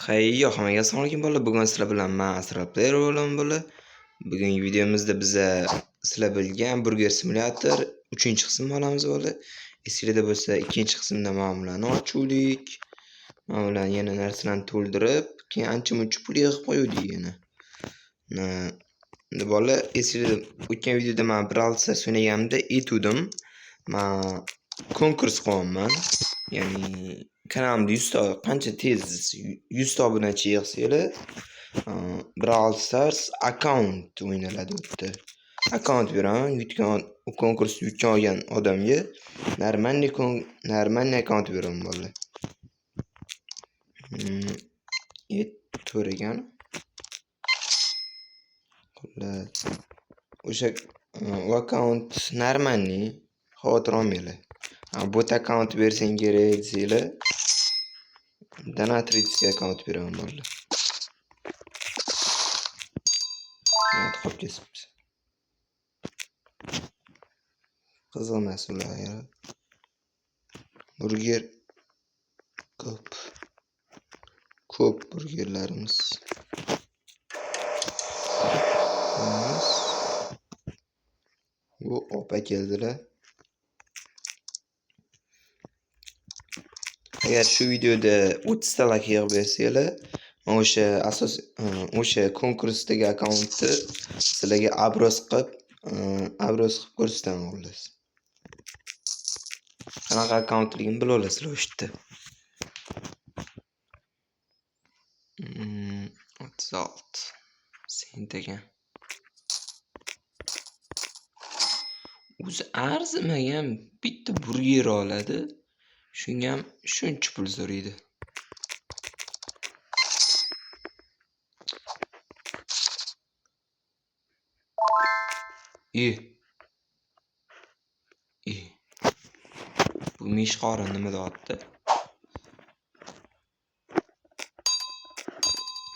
Hayyo, hammaga assalomu alaykum bolalar. Bugun sizlar bilan men Asraplar bo'laman bolalar. Bugungi videomizda biza sizlar bilgan Burger Simulator 3-qismini olamiz bolalar. Esingizda bo'lsa, 2-qismda mana bularni ochuvdik. Mana bularni yana narsalarni to'ldirib, keyin ancha-muncha pul yig'ib qo'ydik yana. Endi bolalar, esingizda o'tgan videoda men Brawl Stars o'ynaganimda aytdim. Men konkurs qo'yaman. Ya'ni kanalimda 100 ta qancha tez 100 ta obunachi yig'sanglar, Brawl Stars akkaunt o'ynaladi u yerda. Akkaunt beraman, yutgan konkursni yutgan olgan odamga normalniy akkaunt beraman bolalar. To'ragan. O'sha akkaunt normalniy, xavotir olmanglar. Bot akkaunt bersang kerak desanglar, donatrix akkaunt beraman bolalar. Qolib ketibdi. Qizg'in emas ular. Burger ko'p burgerlarimiz. Bu opa keldilar. Agar shu videoda 30 ta like yig'ib bersanglar, o'sha konkursdagi akkauntni sizlarga obroz qilib ko'rsataman xolos. Qanaqa akkauntligini bilib olasizlar o'sha yerda. 36 sentagan. O'zi arzimagan bitta burger oladi. Shunga ham shuncha pul so'raydi. Bu mishqora nima deyapti?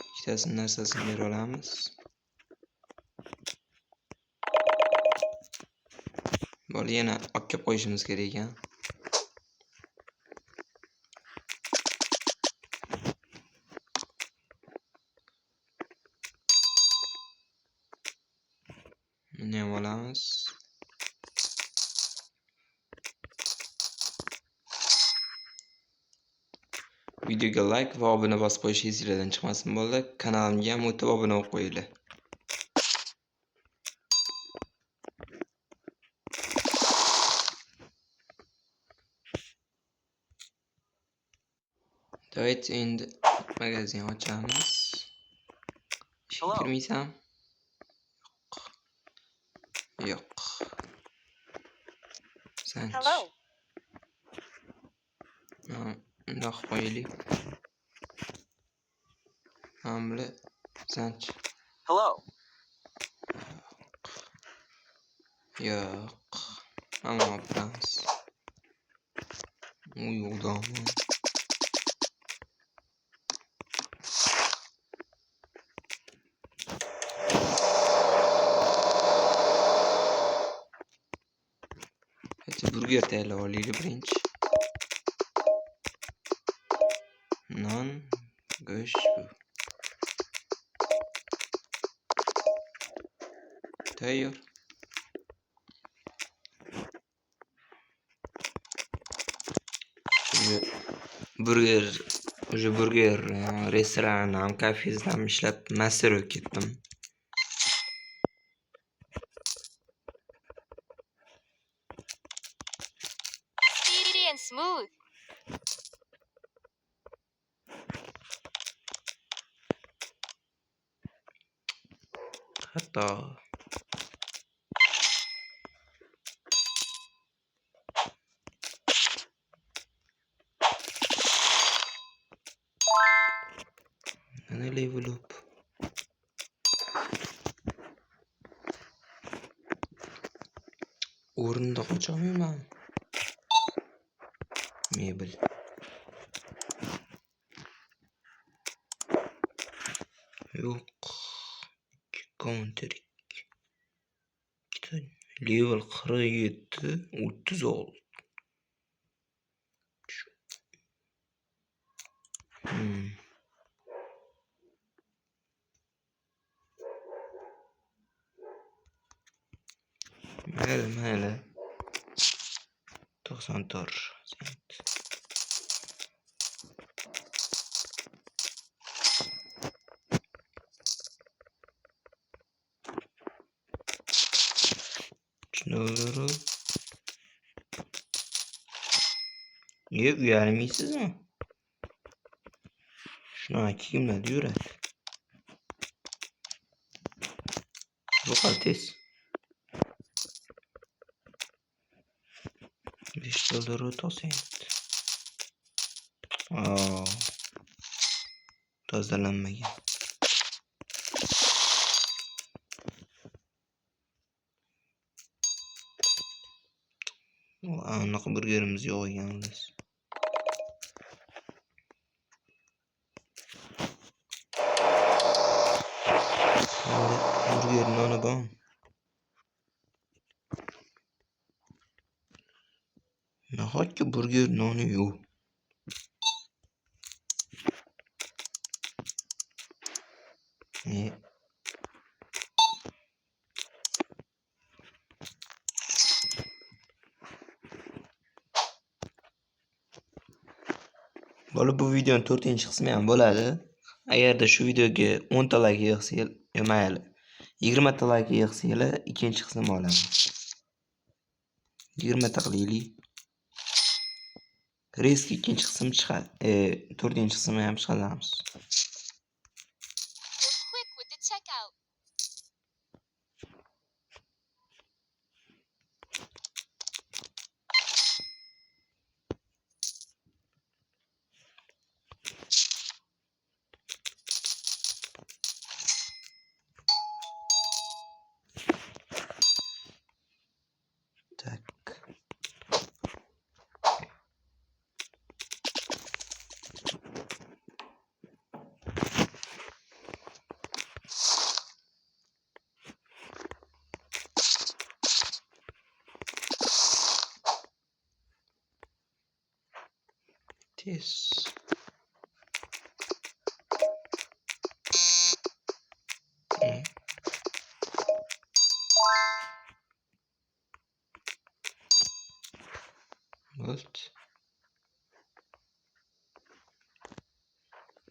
Ikkitasi narsasini bera olamiz. Bor yana olib kelib qo'yishimiz kerak ekan. Buni ham olamiz. Videoga like va obuna bosib qo'yishingiz esingizdan chiqmasin bolalar. Kanalimga ham o'tib obuna bo'lib qo'yinglar. Davayt endi magazin ochamiz. Kirmaysan? Yo'q. Hello. Undoq qo'yaylik. Hamla sanch. Hello. Yo'q. Hamma opamiz. U yo'qdami? Burger tayyorlab olaylik birinchi. Non, go'sht bu. Tayyor. Burger restoran ham kafesida ham ishlab master bo'lib ketdim. Speedy and smooth. Hatto ana level up. O'rindiq ocholmayman. Mebel. Yo'q. Counter. Level 47, 36. 94 sent. $3. Niye uyarmaysizmi? Shunaqa kimlar yuradi? Yo'qol tez. $5 sent. Tozalanmagan. Anaqa burgerimiz yo'q ekan xullas. Burger noni bormi? Nahotki burger noni yo'q. Bola bu videoning 4-qismi ham bo'ladi. Agarda shu videoga 10 ta like yig'sa, mayli. 20 ta like yig'sa, ikkinchi qismini olaman. 20 ta qilaylik. Reski ikkinchi qism chiqadi. 4-qismi ham chiqaramiz. You're quick with the checkout. Tak. Tez. Bo'ldi.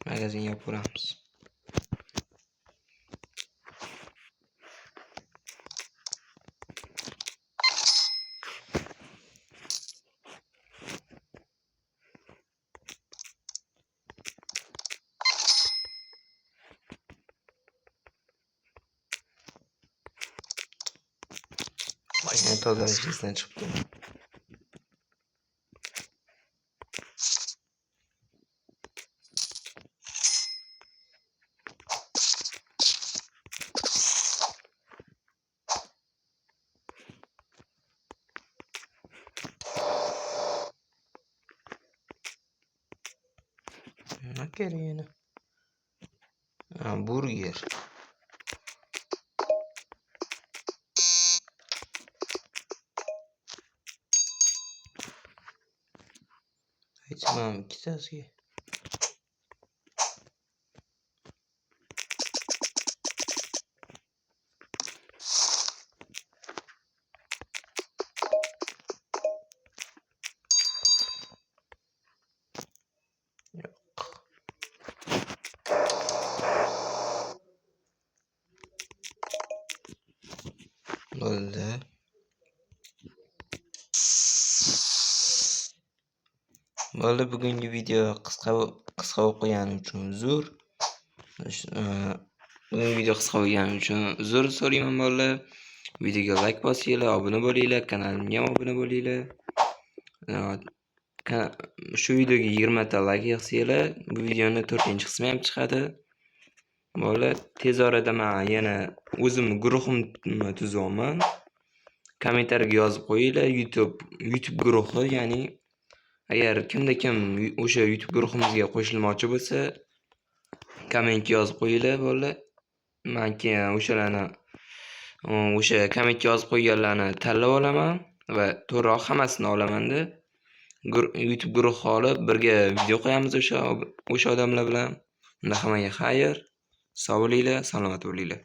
Magazinga olib boramiz. Voy, tozalash esdan chiqibdi. Nima kerak yana? Burger. Aytmam ikkitasiga. Bo'ldi. Bo'ldi, bugungi video qisqa bo'lib qolgani uchun uzr. Bugungi video qisqa bo'lgani uchun uzr so'rayman bolalar. Videoga like bosinglar, obuna bo'linglar, kanalimga ham obuna bo'linglar. Shu videoga 20 ta like yig'sanglar, bu videoning 4-qismi ham chiqadi. Bolalar, tez orada men yana o'zimning guruhimni tuzyapman. Kommentariyaga yozib qo'yinglar, YouTube guruhi, ya'ni agar kim o'sha YouTube guruhimizga qo'shilmoqchi bo'lsa, kommentga yozib qo'yinglar bolalar. Men keyin o'sha kommentga yozib qo'yganlarni tanlab olaman va to'g'riroq hammasini olaman-da. YouTube guruhi olib birga video qo'yamiz o'sha odamlar bilan. Unda hammaga xayr. Sog' bo'linglar, salomat bo'linglar.